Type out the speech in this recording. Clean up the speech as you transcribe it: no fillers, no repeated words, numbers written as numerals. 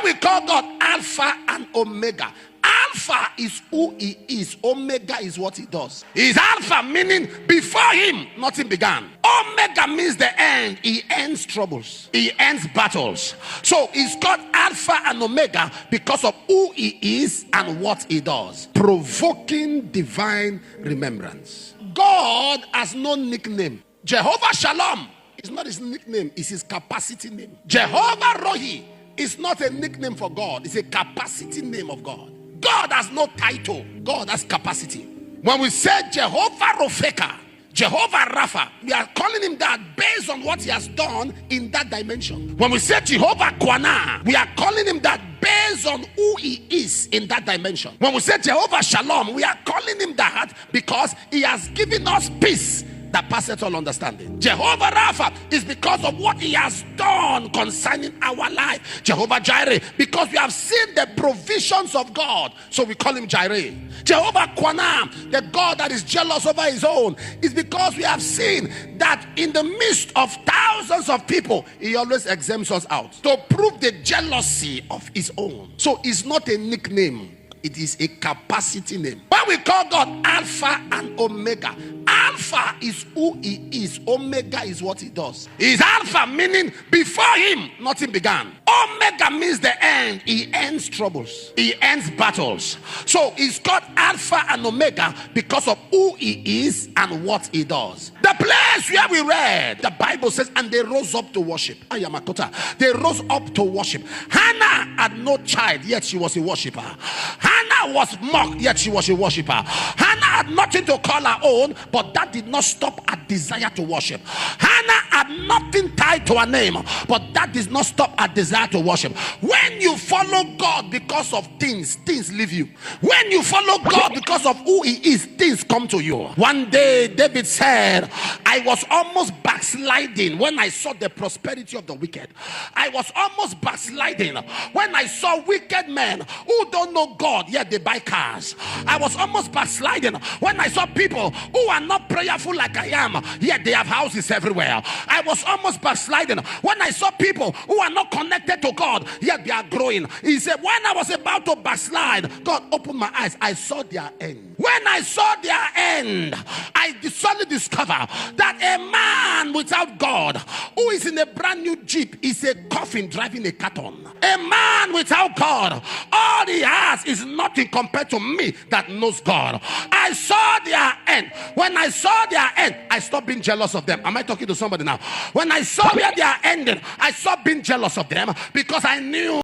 When we call God Alpha and Omega, Alpha is who he is. Omega is what he does. He is Alpha, meaning before him, nothing began. Omega means the end. He ends troubles. He ends battles. So he's called Alpha and Omega because of who he is and what he does. Provoking divine remembrance. God has no nickname. Jehovah Shalom is not his nickname. It's his capacity name. Jehovah Rohi is not a nickname for God. It's a capacity name of God. God has no title. God has capacity. When we say Jehovah Rofeka, Jehovah Rapha, we are calling him that based on what he has done in that dimension. When we say Jehovah Kwana, we are calling him that based on who he is in that dimension. When we say Jehovah Shalom, we are calling him that because he has given us peace that passeth all understanding. Jehovah Rapha is because of what he has done concerning our life. Jehovah Jireh, because we have seen the provisions of God, so we call him Jireh. Jehovah Kwana, the God that is jealous over his own, is because we have seen that in the midst of thousands of people, he always exempts us out to prove the jealousy of his own. So it's not a nickname, it is a capacity name. When we call God Alpha and Omega, Alpha is who he is. Omega is what he does. He is Alpha, meaning before him, nothing began. Omega means the end. He ends troubles. He ends battles. So he's called Alpha and Omega because of who he is and what he does. The place where we read, the Bible says, and they rose up to worship. Ayamakota. They rose up to worship. Hannah had no child, yet she was a worshiper. Hannah was mocked, yet she was a worshiper. Hannah had nothing to call her own, but that did not stop her desire to worship. Hannah had nothing tied to her name, but that did not stop her desire to worship. When you follow God because of things, things leave you. When you follow God because of who he is, things come to you. One day David said, I was almost backsliding when I saw the prosperity of the wicked. I was almost backsliding when I saw wicked men who don't know God, yet they buy cars. I was almost backsliding when I saw people who are not prayerful like I am, yet they have houses everywhere. I was almost backsliding when I saw people who are not connected to God, yet they are growing. He said, when I was about to backslide, God opened my eyes. I saw their end. When I saw their end, I suddenly discovered that a man without God who is in a brand new Jeep is a coffin driving a carton. A man without God, all he has is nothing compared to me that knows God. I saw their end. When I saw their end, I stopped being jealous of them. Am I talking to somebody now? When I saw where they are ending, I stopped being jealous of them because I knew